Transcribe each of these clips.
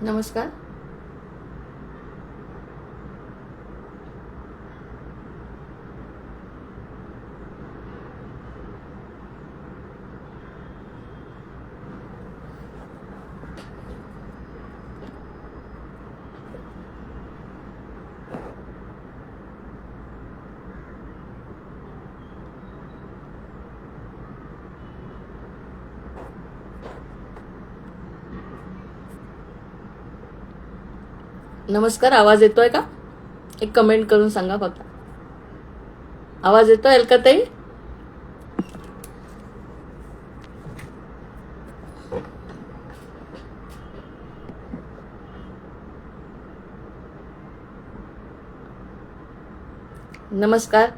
नमस्कार. नमस्कार. आवाज येतोय का? एक कमेंट करून सांगा फक्त. आवाज येतोय अलकाताई? नमस्कार.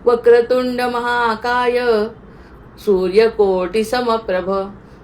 वक्रतुंड महाकाय सूर्यकोटि समप्रभ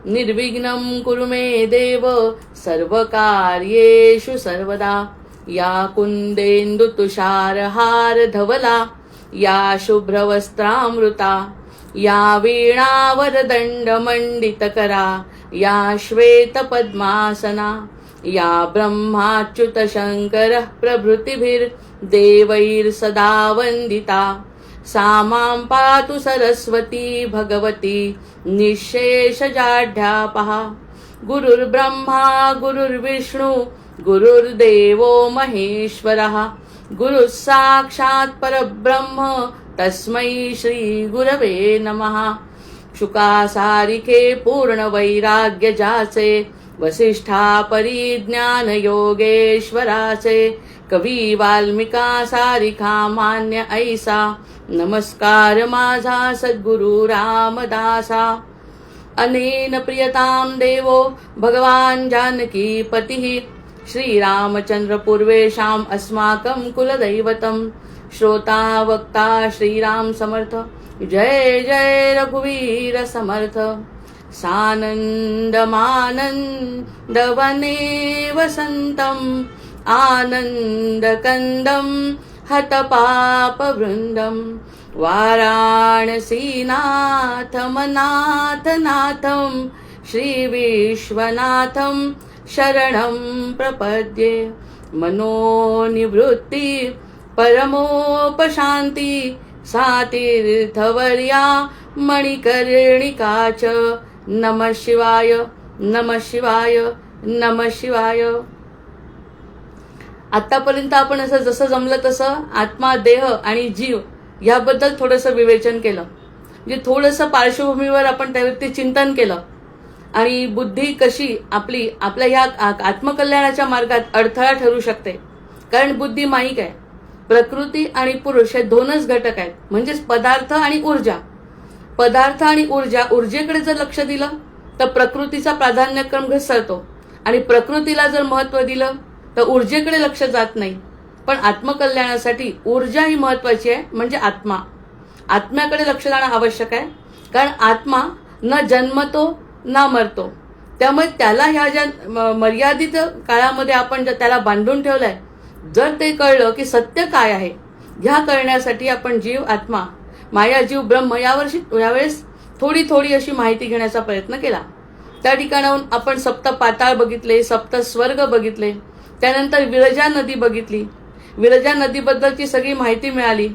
निर्विघ्नं कुरु मे देव सर्वकार्येषु सर्वदा. या कुंदेन्दु तुषारहार धवला या शुभ्रवस्त्रामृता या वीणावरदण्डमण्डितकरा या श्वेतपद्मासना या ब्रह्माच्युत शङ्करः प्रभृतिभिर्देवैर्सदा वन्दिता. सा मां पातु सरस्वती भगवती निःशेषजाढ्यापहा. गुरुर्ब्रह्मा गुरुर्विष्णु गुरुर्देवो महेश्वरः गुरुः साक्षात् परब्रह्म तस्मै श्री गुरवे नमः. शुकासारिके पूर्ण वैराग्य जाचे वसिष्ठा परिज्ञान योगेश्वराचे कवी वाल्मिका सारिखा मान्य ऐसा. नमस्कार माझा सद्गुरु रामदासा. अनेन प्रियतां देवो भगवान् जानकी पतिः श्रीरामचंद्र पूर्वेषाम् अस्माकं कुलदैवतं. श्रोता वक्ता श्रीराम समर्थ. जय जय रघुवीर समर्थ. सानन्दमानन्दवने वसन्तम् आनन्दकन्दं हतपापवृन्दं. वाराणसीनाथमनाथनाथं श्रीविश्वनाथं शरणं प्रपद्ये. मनोनिवृत्ति परमोपशान्ति सातीर्थवर्या मणिकर्णिका च. नमः शिवाय नमः शिवाय नमः शिवाय. आतापर्यंत आपण असं जसं जमलं तसं आत्मा देह आणि जीव याबद्दल थोडंसं विवेचन केलं. म्हणजे थोडंसं पार्श्वभूमीवर आपण त्यावरती चिंतन केलं आणि बुद्धी कशी आपल्या ह्या आत्मकल्याणाच्या मार्गात अडथळा ठरू शकते. कारण बुद्धी माईक आहे. प्रकृती आणि पुरुष हे दोनच घटक आहेत. म्हणजेच पदार्थ आणि ऊर्जा. पदार्थ आणि ऊर्जेकडे जर लक्ष दिलं तर प्रकृतीचा प्राधान्यक्रम घसरतो आणि प्रकृतीला जर महत्व दिलं तर ऊर्जेकडे लक्ष जात नाही. पण आत्मकल्याणासाठी ऊर्जा ही महत्वाची आहे. म्हणजे आत्म्याकडे लक्ष जाणं आवश्यक आहे. कारण आत्मा न जन्मतो ना मरतो. त्यामुळे त्याला ह्या ज्या मर्यादित काळामध्ये आपण त्याला बांधून ठेवलंय, जर ते कळलं की सत्य काय आहे, ह्या कळण्यासाठी आपण जीव आत्मा माया जीव ब्रह्म यावेळेस थोडी थोडी अशी माहिती घेण्याचा प्रयत्न केला. त्या ठिकाणाहून आपण सप्त पाताळ बघितले, सप्त स्वर्ग बघितले. त्यानंतर विरजा नदी बघितली. विरजा नदीबद्दलची सगळी माहिती मिळाली.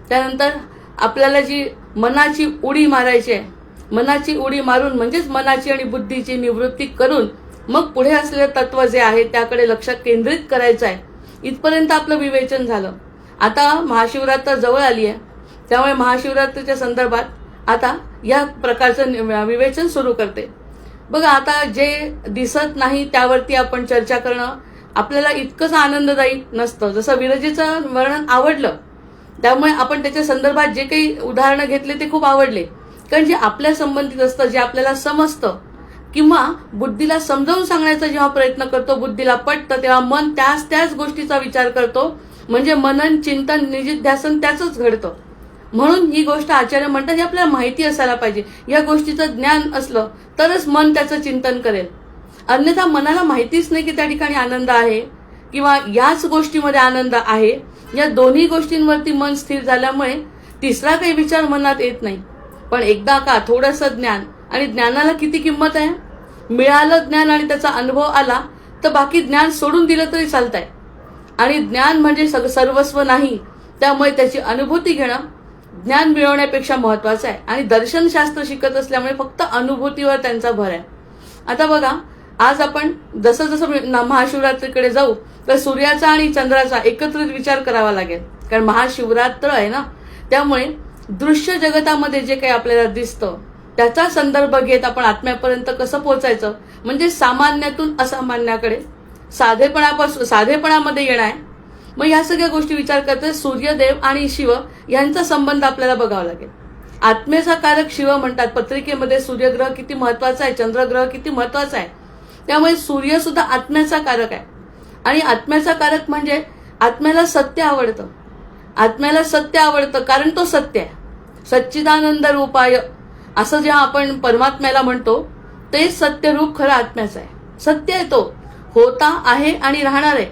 त्यानंतर आपल्याला जी मनाची उडी मारायची आहे, मनाची उडी मारून म्हणजेच मनाची आणि बुद्धीची निवृत्ती करून मग पुढे असलेलं तत्व जे आहे त्याकडे लक्ष केंद्रित करायचं आहे. इथपर्यंत आपलं विवेचन झालं. आता महाशिवरात्र जवळ आली आहे. त्यामुळे महाशिवरात्रीच्या संदर्भात आता या प्रकारचं विवेचन सुरू करते. बघा, आता जे दिसत नाही त्यावरती आपण चर्चा करणं आपल्याला इतकंच आनंददायी नसतं. जसं विरजेचं वर्णन आवडलं, त्यामुळे आपण त्याच्या संदर्भात जे काही उदाहरणं घेतले ते खूप आवडले. कारण जे आपल्या संबंधित असतं, जे आपल्याला समजतं किंवा बुद्धीला समजावून सांगण्याचा जेव्हा प्रयत्न करतो, बुद्धीला पटतं, तेव्हा मन त्याच गोष्टीचा विचार करतो. म्हणजे मनन चिंतन निजिध्यासन त्याचंच घडतं. म्हणून ही गोष्ट आचार्य म्हणतात, ही आपल्याला माहिती असायला पाहिजे. या गोष्टीचं ज्ञान असलं तरच मन त्याचं चिंतन करेल. अन्यथा मनाला माहितीच नाही की त्या ठिकाणी आनंद आहे किंवा याच गोष्टीमध्ये आनंद आहे. या दोन्ही गोष्टींवरती मन स्थिर झाल्यामुळे तिसरा काही विचार मनात येत नाही. पण एकदा का थोडंसं ज्ञान, आणि ज्ञानाला किती किंमत आहे. मिळालं ज्ञान आणि त्याचा अनुभव आला तर बाकी ज्ञान सोडून दिलं तरी चालतंय. आणि ज्ञान म्हणजे सर्वस्व नाही, त्यामुळे त्याची अनुभूती घेणं ज्ञान मिळवण्यापेक्षा महत्वाचं आहे. आणि दर्शनशास्त्र शिकत असल्यामुळे फक्त अनुभूतीवर त्यांचा भर आहे. आता बघा, आज आपण जसं जसं महाशिवरात्रीकडे जाऊ तर सूर्याचा आणि चंद्राचा एकत्रित विचार करावा लागेल, कारण महाशिवरात्र आहे ना. त्यामुळे दृश्य जगतामध्ये जे काही आपल्याला दिसतं त्याचा संदर्भ घेत आपण आत्म्यापर्यंत कसं पोहोचायचं, म्हणजे सामान्यातून असामान्याकडे साधेपणामध्ये येणं आहे. मग या सगळ्या गोष्टी विचार करता सूर्यदेव आणि शिव यांचा संबंध आपल्याला बघावा लागेल. आत्मेचा कारक शिव म्हणतात. पत्रिकेमध्ये सूर्यग्रह किती महत्वाचा आहे, चंद्रग्रह किती महत्वाचा आहे. त्यामुळे सूर्य सुद्धा आत्म्याचा कारक आहे. आणि आत्म्याचा कारक म्हणजे आत्म्याला सत्य आवडतं. आत्म्याला सत्य आवडतं कारण तो सत्य आहे. सच्चिदानंद रूपाय असं जेव्हा आपण परमात्म्याला म्हणतो ते सत्य रूप खरं आत्म्याचं आहे. सत्य आहे, तो होता आहे आणि राहणार आहे.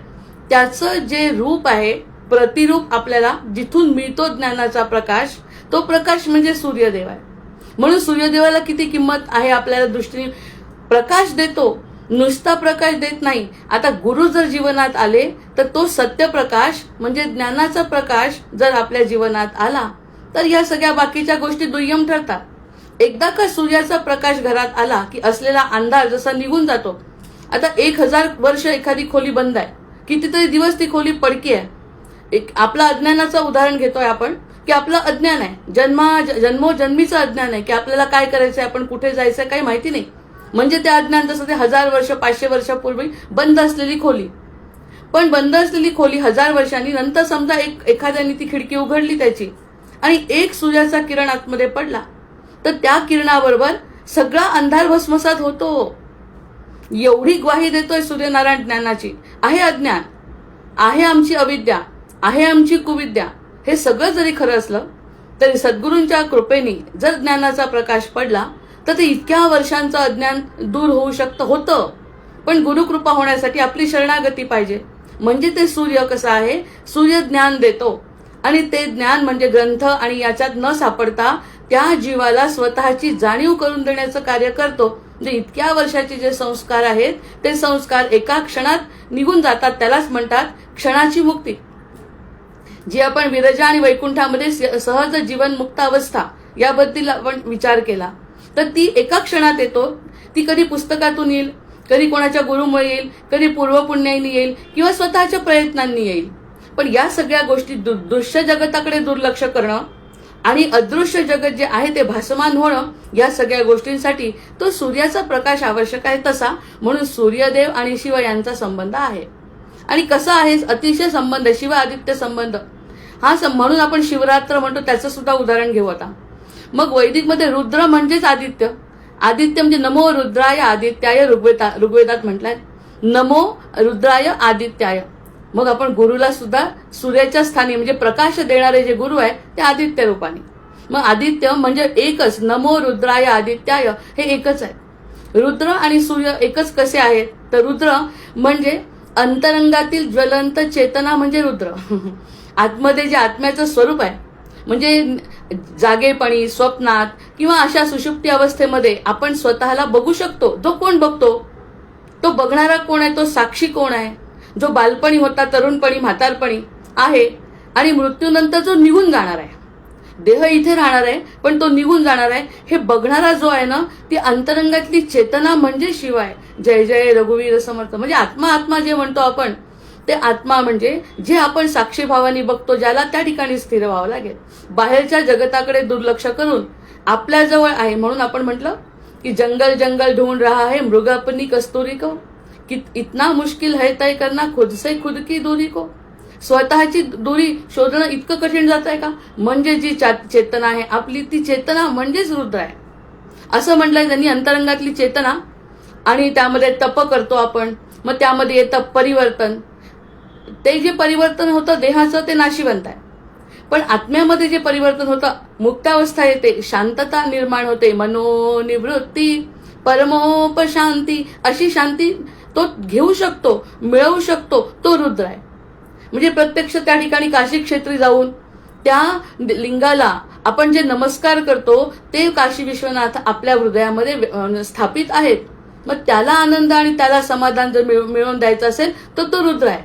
त्याचं जे रूप आहे, प्रतिरूप आपल्याला जिथून मिळतो ज्ञानाचा प्रकाश, तो प्रकाश म्हणजे सूर्यदेव आहे. म्हणून सूर्यदेवाला किती किंमत आहे आपल्याला दृष्टीने. प्रकाश देतो, नुसता प्रकाश देत नाही. आता गुरु जर जीवनात आले तर तो सत्य प्रकाश म्हणजे ज्ञानाचा प्रकाश जर आपल्या जीवनात आला तर या सगळ्या बाकीच्या गोष्टी दुय्यम ठरतात. एकदा का सूर्याचा प्रकाश घरात आला की असलेला अंधार जसा निघून जातो. आता 1000 वर्ष एखादी खोली बंद आहे, कितीतरी दिवस ती खोली पडकी आहे. आपला अज्ञानाचं उदाहरण घेतोय आपण, की आपलं अज्ञान आहे, जन्मोजन्मीचं अज्ञान आहे, की आपल्याला काय करायचंय, आपण कुठे जायचंय काही माहिती नाही. म्हणजे ते अज्ञान जसं ते 1000 वर्ष 500 वर्षापूर्वी बंद असलेली खोली. पण बंद असलेली खोली 1000 वर्षांनी नंतर समजा एखाद्याने ती खिडकी उघडली त्याची आणि एक सूर्याचा किरण आतमध्ये पडला तर त्या किरणाबरोबर सगळा अंधार भस्मसात होतो. एवढी ग्वाही देतोय सूर्यनारायण ज्ञानाची. आहे अज्ञान, आहे आमची अविद्या, आहे आमची कुविद्या, हे सगळं जरी खरं असलं तरी सद्गुरूंच्या कृपेने जर ज्ञानाचा प्रकाश पडला तर ते इतक्या वर्षांचं अज्ञान दूर होऊ होतं. पण गुरुकृपा होण्यासाठी आपली शरणागती पाहिजे. म्हणजे ते सूर्य कसं आहे, सूर्य ज्ञान देतो आणि ते ज्ञान म्हणजे ग्रंथ आणि याच्यात न सापडता त्या जीवाला स्वतःची जाणीव करून देण्याचं कार्य करतो. म्हणजे इतक्या वर्षाचे जे संस्कार आहेत ते संस्कार एका क्षणात निघून जातात. त्यालाच म्हणतात क्षणाची मुक्ती. जी आपण विरजा आणि वैकुंठामध्ये सहज जीवन मुक्त अवस्था याबद्दल आपण विचार केला तर ती एका क्षणात येतो. ती कधी पुस्तकातून येईल, कधी कोणाच्या गुरुमुळे येईल, कधी पूर्वपुण्याने येईल किंवा स्वतःच्या प्रयत्नांनी येईल. पण या सगळ्या गोष्टी दृश्य जगताकडे दुर्लक्ष करणं आणि अदृश्य जगत जे आहे ते भासमान होणं, या सगळ्या गोष्टींसाठी तो सूर्याचा प्रकाश आवश्यक आहे. तसा म्हणून सूर्यदेव आणि शिव यांचा संबंध आहे. आणि कसा आहे, अतिशय संबंध, शिव आदित्य संबंध हा. म्हणून आपण शिवरात्र म्हणतो, त्याचं सुद्धा उदाहरण घेऊ आता. मग वैदिक मध्ये रुद्र म्हणजेच आदित्य. आदित्य म्हणजे नमो रुद्राय आदित्याय, ऋग्वेदात म्हटलंय नमो रुद्राय आदित्याय. मग आपण गुरुला सुद्धा सूर्याच्या स्थानी म्हणजे प्रकाश देणारे जे गुरु आहे ते आदित्य रूपाने. मग आदित्य म्हणजे एकच, नमो रुद्राय आदित्याय हे एकच आहे. रुद्र आणि सूर्य एकच कसे आहेत तर रुद्र म्हणजे अंतरंगातील ज्वलंत चेतना म्हणजे रुद्र. आतमध्ये जे आत्म्याचं स्वरूप आहे, म्हणजे जागेपणी, स्वप्नात किंवा अशा सुषुप्ती अवस्थेमध्ये आपण स्वतःला बघू शकतो. जो कोण बघतो, तो बघणारा कोण आहे, तो साक्षी कोण आहे. जो बालपणी होता, तरुणपणी, म्हातारपणी आहे आणि मृत्यूनंतर जो निघून जाणार आहे. देह इथे राहणार आहे पण तो निघून जाणार आहे. हे बघणारा जो आहे ना, ती अंतरंगातली चेतना म्हणजे शिव आहे. जय जय रघुवीर समर्थ. म्हणजे आत्मा जे म्हणतो आपण, ते आत्मा म्हणजे जे आपण साक्षी भावानी बघतो, ज्याला त्या ठिकाणी स्थिर व्हावं लागेल. बाहेरच्या जगताकडे दुर्लक्ष करून आपल्या जवळ आहे. म्हणून आपण म्हटलं की जंगल जंगल ढूंढ रहा है मृग अपनी कस्तुरी को, इतना मुश्किल है तय करना खुद से खुद की दूरी को. स्वतःची दूरी शोधणं इतकं कठीण जात आहे का. म्हणजे जी चेतना आहे आपली, ती चेतना म्हणजेच रुद्र आहे असं म्हटलंय त्यांनी. अंतरंगातली चेतना आणि त्यामध्ये तप करतो आपण. मग त्यामध्ये येतं परिवर्तन. ते जे परिवर्तन होतं देहाचं ते नाशिवंत आहे. पण आत्म्यामध्ये जे परिवर्तन होतं, मुक्तावस्था येते, शांतता निर्माण होते, मनोनिवृत्ती परमोपशांती, अशी शांती तो घेऊ शकतो, मिळवू शकतो, तो रुद्र आहे. म्हणजे प्रत्यक्ष त्या ठिकाणी काशी क्षेत्री जाऊन त्या लिंगाला आपण जे नमस्कार करतो ते काशी विश्वनाथ आपल्या हृदयामध्ये स्थापित आहेत. मग त्याला आनंद आणि त्याला समाधान जर मिळवून द्यायचं असेल तर तो रुद्र आहे.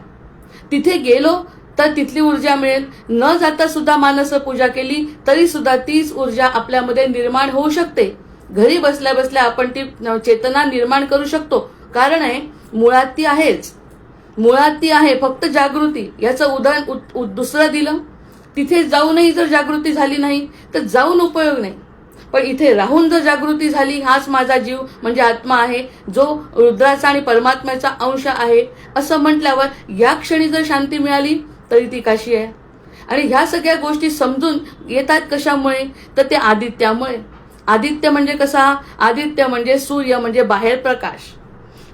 तिथे गेलो तर तिथली ऊर्जा मिळेल. न जाता सुद्धा मानस पूजा केली तरी सुद्धा तीच ऊर्जा आपल्यामध्ये निर्माण होऊ शकते. घरी बसल्या बसल्या आपण ती चेतना निर्माण करू शकतो. कारण आहे मुळात ती आहेच, मुळात ती आहे, फक्त जागृती. याचं उदाहरण दुसरं दिलं. तिथे जाऊनही जर जागृती झाली नाही तर जाऊन उपयोग नाही. पण इथे राहून जर जागृती झाली, हाच माझा जीव म्हणजे आत्मा आहे, जो रुद्राचा आणि परमात्म्याचा अंश आहे असं म्हटल्यावर या क्षणी जर शांती मिळाली तरी ती काशी आहे. आणि ह्या सगळ्या गोष्टी समजून येतात कशामुळे तर ते आदित्यामुळे. आदित्य म्हणजे कसा? आदित्य म्हणजे सूर्य, म्हणजे बाहेर प्रकाश.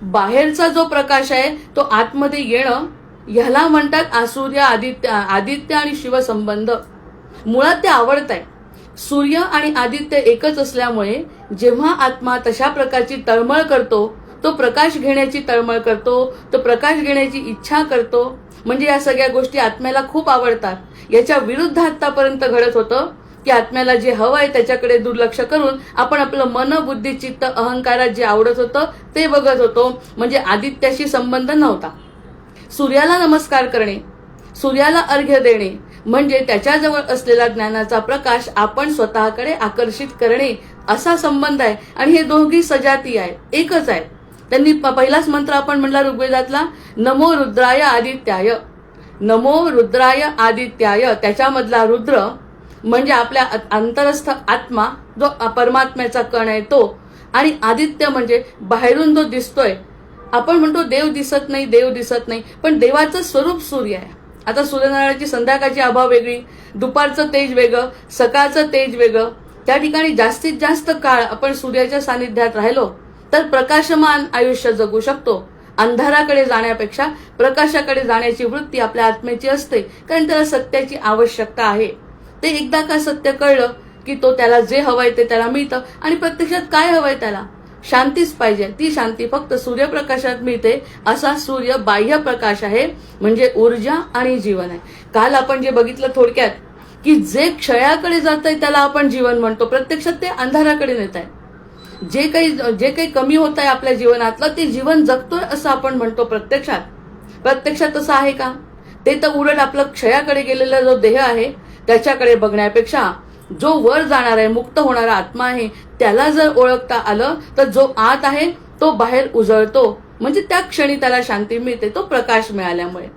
बाहेरचा जो प्रकाश आहे तो आतमध्ये येणं, ह्याला म्हणतात सूर्य आदित्य आणि शिव संबंध. मुळात ते आवडत आहे. सूर्य आणि आदित्य एकच असल्यामुळे जेव्हा आत्मा तशा प्रकारची तळमळ करतो, तो प्रकाश घेण्याची तळमळ करतो, तो प्रकाश घेण्याची इच्छा करतो, म्हणजे या सगळ्या गोष्टी आत्म्याला खूप आवडतात. याच्या विरुद्ध आतापर्यंत घडत होतं की आत्म्याला जे हवं आहे त्याच्याकडे दुर्लक्ष करून आपण आपलं मन, बुद्धी, चित्त, अहंकारात जे आवडत होतं ते बघत होतो. म्हणजे आदित्याशी संबंध नव्हता. सूर्याला नमस्कार करणे, सूर्याला अर्घ्य देणे म्हणजे त्याच्याजवळ असलेला ज्ञानाचा प्रकाश आपण स्वतःकडे आकर्षित करणे असा संबंध आहे. आणि हे दोघी सजाती आहेत, एकच आहेत. त्यांनी पहिलाच मंत्र आपण म्हणला ऋग्वेदातला, नमो रुद्राय आदित्याय. नमो रुद्राय आदित्याय, त्याच्यामधला रुद्र म्हणजे आपल्या अंतरस्थ आत्मा जो परमात्म्याचा कण आहे तो, आणि आदित्य म्हणजे बाहेरून जो दिसतोय. आपण म्हणतो देव दिसत नाही, देव दिसत नाही, पण देवाचं स्वरूप सूर्य आहे. आता सूर्यनारायणाची संध्याकाळची आभा वेगळी, दुपारचं तेज वेगळं, सकाळचं तेज वेगळं. त्या ठिकाणी जास्तीत जास्त काळ आपण सूर्याच्या सानिध्यात राहिलो तर प्रकाशमान आयुष्य जगू शकतो. अंधाराकडे जाण्यापेक्षा प्रकाशाकडे जाण्याची वृत्ती आपल्या आत्म्याची असते, कारण त्याला सत्याची आवश्यकता आहे. ते एकदा का सत्य कळलं की तो त्याला जे हवंय ते त्याला मिळतं. आणि प्रत्यक्षात काय हवंय त्याला? शांतीच पाहिजे. ती शांती फक्त सूर्यप्रकाशात मिळते. असा सूर्य बाह्य प्रकाश आहे, म्हणजे ऊर्जा आणि जीवन आहे. काल आपण जे बघितलं थोडक्यात की जे क्षयाकडे जात आहे त्याला आपण जीवन म्हणतो, प्रत्यक्षात ते अंधाराकडे नेत आहे. जे काही कमी होत आहे आपल्या जीवनातलं ते जीवन जगतोय असं आपण म्हणतो. प्रत्यक्षात तसं आहे का? ते तर उलट आपलं क्षयाकडे गेलेला जो देह आहे त्याच्याकडे बघण्यापेक्षा जो वर जाणार आहे, मुक्त होणारा आत्मा आहे, त्याला जर ओळखता आलं तर जो आत आहे तो बाहेर उजळतो. म्हणजे त्या क्षणी त्याला शांती मिळते, तो प्रकाश मिळाल्यामुळे.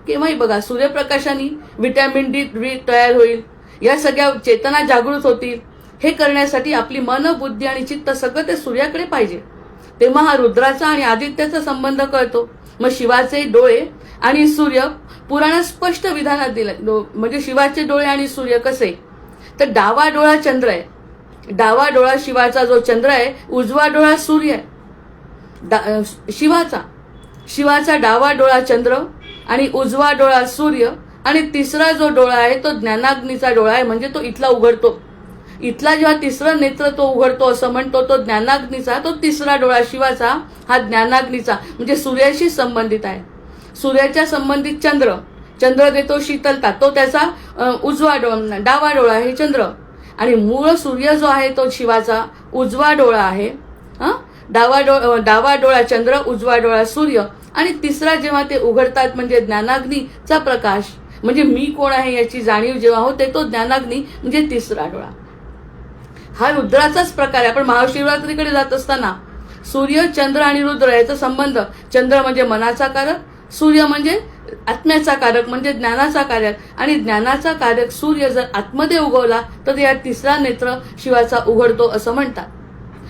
केव्हाही बघा सूर्यप्रकाशाने व्हिटॅमिन डी तयार होईल, या सगळ्या चेतना जागृत होतील. हे करण्यासाठी आपली मन, बुद्धी आणि चित्त सगळं ते सूर्याकडे पाहिजे. तेव्हा हा रुद्राचा आणि आदित्याचा संबंध कळतो. मग शिवाचे डोळे आणि सूर्य पुराणात स्पष्ट विधानात दिलं. म्हणजे शिवाचे डोळे आणि सूर्य कसे तर डावा डोळा चंद्र आहे, डावा डोळा शिवाचा जो चंद्र आहे, उजवा डोळा सूर्य आहे शिवाचा डावा डोळा चंद्र आणि उजवा डोळा सूर्य. आणि तिसरा जो डोळा आहे तो ज्ञानाग्नीचा डोळा आहे, म्हणजे तो इथला उघडतो. इथला जेव्हा तिसरं नेत्र तो उघडतो असं म्हणतो, तो ज्ञानाग्नीचा, तो तिसरा डोळा शिवाचा हा ज्ञानाग्नीचा म्हणजे सूर्याशी संबंधित आहे. सूर्याच्या संबंधित चंद्र देतो शीतलता, तो त्याचा डावा डोळा आहे चंद्र. आणि मूळ सूर्य जो आहे तो शिवाचा उजवा डोळा आहे. डावा डोळा चंद्र, उजवा डोळा सूर्य. आणि तिसरा जेव्हा ते उघडतात म्हणजे ज्ञानाग्नीचा प्रकाश, म्हणजे मी कोण आहे याची जाणीव जेव्हा होते, तो ज्ञानाग्नी म्हणजे तिसरा डोळा. हा रुद्राचाच प्रकार आहे. आपण महाशिवरात्रीकडे जात असताना सूर्य, चंद्र आणि रुद्र याचा संबंध, चंद्र म्हणजे मनाचा कारक, सूर्य म्हणजे आत्म्याचा कारक म्हणजे ज्ञानाचा कारक. आणि ज्ञानाचा कारक सूर्य जर आतमध्ये उगवला तर या तिसरा नेत्र शिवाचा उघडतो असं म्हणतात.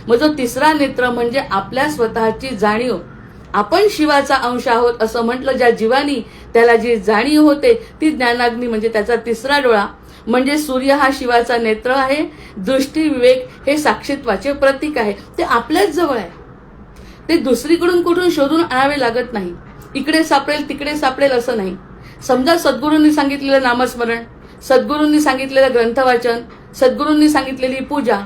मग जो तिसरा नेत्र म्हणजे आपल्या स्वतःची जाणीव, आपण शिवाचा अंश आहोत असं म्हटलं ज्या जीवानी, त्याला जी जाणीव होते ती ज्ञानाग्नी म्हणजे त्याचा तिसरा डोळा. म्हणजे सूर्य हा शिवाचा नेत्र आहे. दृष्टी, विवेक हे साक्षीत्वाचे प्रतीक आहे. ते आपल्याच जवळ आहे. ते दुसरीकडून कुठून शोधून आणावे लागत नाही. इकडे सापडेल तिकडे सापडेल असं नाही. समजा सद्गुरूंनी सांगितलेलं नामस्मरण, सद्गुरूंनी सांगितलेलं ग्रंथवाचन, सद्गुरूंनी सांगितलेली पूजा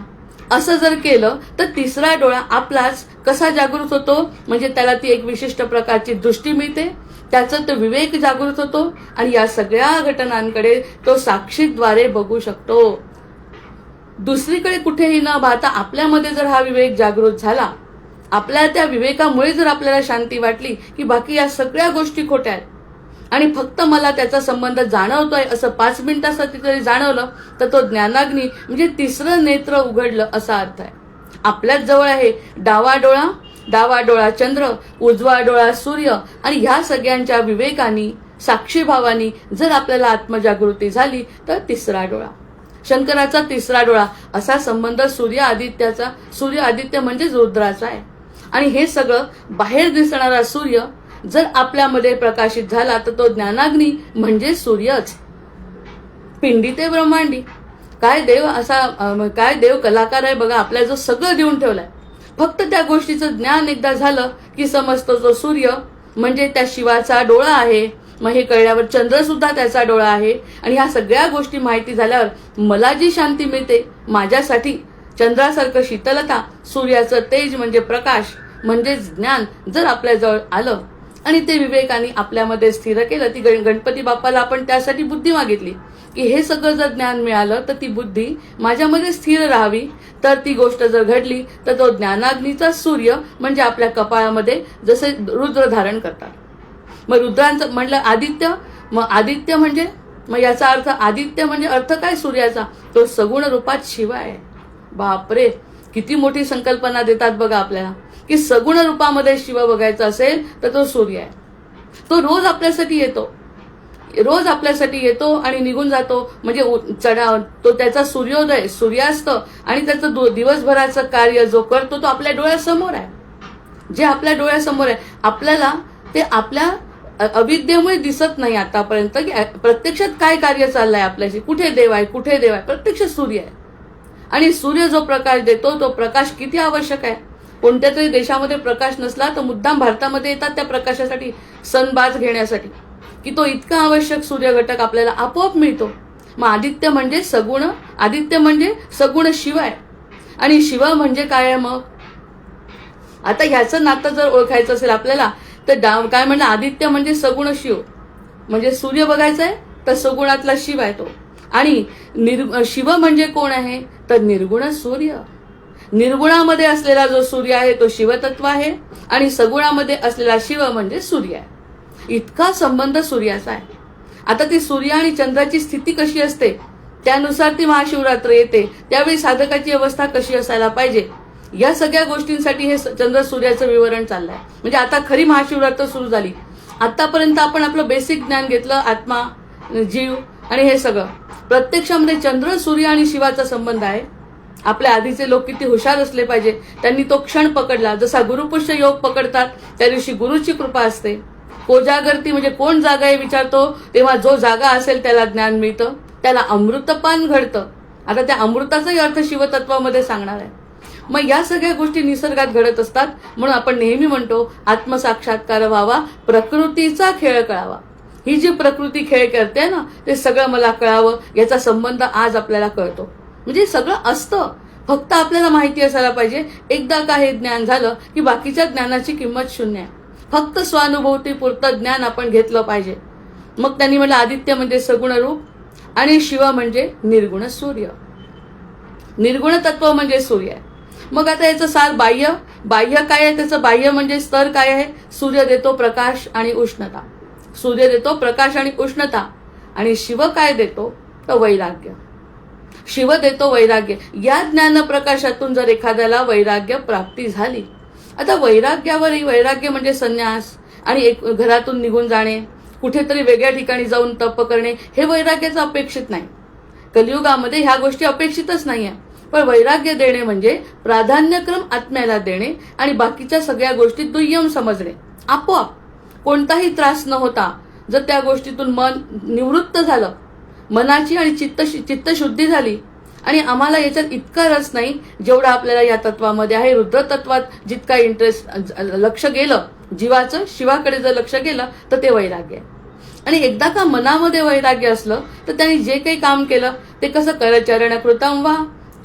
असं जर केलं तर तिसरा डोळा आपलाच कसा जागृत होतो, म्हणजे त्याला ती एक विशिष्ट प्रकारची दृष्टी मिळते, त्याचा तो विवेक जागृत होतो आणि या सगळ्या घटनांकडे तो साक्षीद्वारे बघू शकतो. दुसरीकडे कुठेही न पाहता आपल्यामध्ये जर हा विवेक जागृत झाला, आपल्या त्या विवेकामुळे जर आपल्याला शांती वाटली की बाकी या सगळ्या गोष्टी खोट्या आहेत आणि फक्त मला त्याचा संबंध जाणवतोय असं 5 मिनिटासाठी जरी जाणवलं तर तो ज्ञानाग्नी म्हणजे तिसरं नेत्र उघडलं असा अर्थ आहे. आपल्याच जवळ आहे डावा डोळा चंद्र, उजवा डोळा सूर्य आणि ह्या सगळ्यांच्या विवेकानी साक्षीभावानी जर आपल्याला आत्मजागृती झाली तर तिसरा डोळा, शंकराचा तिसरा डोळा असा संबंध सूर्य आदित्य म्हणजेच रुद्राचा आहे. आणि हे सगळं बाहेर दिसणारा सूर्य जर आपल्यामध्ये प्रकाशित झाला तर तो ज्ञानाग्नी म्हणजे सूर्यच. पिंडी ते ब्रह्मांडी, काय देव कलाकार आहे बघा, आपल्या जो सगळं देऊन ठेवलंय. फक्त त्या गोष्टीचं ज्ञान एकदा झालं की समजतो जो सूर्य म्हणजे त्या शिवाचा डोळा आहे. मग हे कळल्यावर चंद्र सुद्धा त्याचा डोळा आहे. आणि ह्या सगळ्या गोष्टी माहिती झाल्यावर मला जी शांती मिळते, माझ्यासाठी चंद्रासारखं शीतलता, सूर्याचं तेज म्हणजे प्रकाश म्हणजे ज्ञान जर आपल्याजवळ आलं आणि ते विवेकाने आपल्यामध्ये स्थिर केलं, ती गणपती बाप्पाला आपण त्यासाठी बुद्धी मागितली की हे सगळं जर ज्ञान मिळालं तर ती बुद्धी माझ्यामध्ये स्थिर राहावी. तर ती गोष्ट जर घडली तर तो ज्ञानाग्नीचा सूर्य म्हणजे आपल्या कपाळामध्ये जसे रुद्र धारण करतात. मग रुद्रांचं म्हणलं आदित्य, मग आदित्य म्हणजे मग याचा अर्थ आदित्य म्हणजे अर्थ काय सूर्याचा, तो सगुण रूपात शिव आहे. बापरे, किती मोठी संकल्पना देतात बघा आपल्याला की सगुण रूपामध्ये शिव बघायचा असेल तर तो सूर्य आहे. तो रोज आपल्यासाठी येतो आणि निघून जातो. म्हणजे तो त्याचा सूर्योदय सूर्यास्त आणि त्याचं दिवसभराचं कार्य जो करतो तो आपल्या डोळ्यासमोर आहे. जे आपल्या डोळ्यासमोर आहे आपल्याला ते आपल्या अविद्येमुळे दिसत नाही आतापर्यंत की प्रत्यक्षात काय कार्य चाललंय आपल्याशी, कुठे देव आहे प्रत्यक्ष सूर्य आहे. आणि सूर्य जो प्रकाश देतो तो प्रकाश किती आवश्यक आहे. कोणत्या तरी देशामध्ये प्रकाश नसला तर मुद्दाम भारतामध्ये येतात त्या प्रकाशासाठी, सनबाथ घेण्यासाठी, की तो इतका आवश्यक सूर्य घटक आपल्याला आपोआप मिळतो. मग आदित्य म्हणजे सगुण शिव आहे. आणि शिव म्हणजे काय आहे मग, आता ह्याचं नातं जर ओळखायचं असेल आपल्याला तर काय म्हणलं, आदित्य म्हणजे सगुण शिव म्हणजे सूर्य बघायचा आहे तर सगुणातला शिव आहे तो. आणि शिव म्हणजे कोण आहे तर निर्गुण सूर्य. निर्गुणामध्ये असलेला जो सूर्य आहे तो शिवतत्व आहे आणि सगुणामध्ये असलेला शिव म्हणजे सूर्य आहे. इतका संबंध सूर्याचा आहे. आता ती सूर्य आणि चंद्राची स्थिती कशी असते त्यानुसार ती महाशिवरात्र येते, त्यावेळी साधकाची अवस्था कशी असायला पाहिजे, या सगळ्या गोष्टींसाठी हे चंद्र सूर्याचं विवरण चाललंय. म्हणजे आता खरी महाशिवरात्र सुरू झाली. आतापर्यंत आपण आपलं बेसिक ज्ञान घेतलं, आत्मा, जीव आणि हे सगळं. प्रत्यक्षामध्ये चंद्र सूर्य आणि शिवाचा संबंध आहे. आपल्या आधीचे लोक किती हुशार असले पाहिजे, त्यांनी तो क्षण पकडला. जसा गुरुपुष्य योग पकडतात त्या दिवशी गुरुची कृपा असते. कोजागरती म्हणजे कोण जागा आहे विचारतो तेव्हा जो जागा असेल त्याला ज्ञान मिळतं, त्याला अमृतपान घडतं. आता त्या अमृताचाही अर्थ शिवतत्वामध्ये सांगणार आहे. मग या सगळ्या गोष्टी निसर्गात घडत असतात. म्हणून आपण नेहमी म्हणतो आत्मसाक्षात्कार व्हावा, प्रकृतीचा खेळ कळावा. ही जी प्रकृती खेळ करते ना ते सगळं मला कळावं, याचा संबंध आज आपल्याला कळतो. म्हणजे सगळं असतं, फक्त आपल्याला माहिती असायला पाहिजे. एकदा का हे ज्ञान झालं की बाकीच्या ज्ञानाची किंमत शून्य आहे. फक्त स्वानुभूती पुरतं ज्ञान आपण घेतलं पाहिजे. मग त्यांनी म्हटलं आदित्य म्हणजे सगुण रूप आणि शिव म्हणजे निर्गुण सूर्य. निर्गुण तत्व म्हणजे सूर्य आहे. मग आता याचं सार बाह्य काय आहे, त्याचं बाह्य म्हणजे स्तर काय आहे. सूर्य देतो प्रकाश आणि उष्णता. आणि शिव काय देतो तर वैराग्य. शिव देतो वैराग्य. या ज्ञान प्रकाशातून जर एखाद्याला वैराग्य प्राप्ती झाली, आता वैराग्य म्हणजे संन्यास आणि घरातून निघून जाणे, कुठेतरी वेगळ्या ठिकाणी जाऊन तप करणे, हे वैराग्याचं अपेक्षित नाही. कलियुगामध्ये ह्या गोष्टी अपेक्षितच नाहीये. पण वैराग्य देणे म्हणजे प्राधान्यक्रम आत्म्याला देणे आणि बाकीच्या सगळ्या गोष्टी दुय्यम समजणे. आपोआप कोणताही त्रास न होता जर त्या गोष्टीतून मन निवृत्त झालं, मनाची आणि चित्तशुद्धी झाली आणि आम्हाला याच्यात इतका रस नाही जेवढा आपल्याला या तत्वामध्ये आहे. रुद्र तत्वात जितका इंटरेस्ट लक्ष गेलं जीवाचं, शिवाकडे जर लक्ष गेलं तर ते वैराग्य आहे. आणि एकदा का मनामध्ये वैराग्य असलं तर त्यांनी जे काही काम केलं ते कसं, करचरण कृतं वा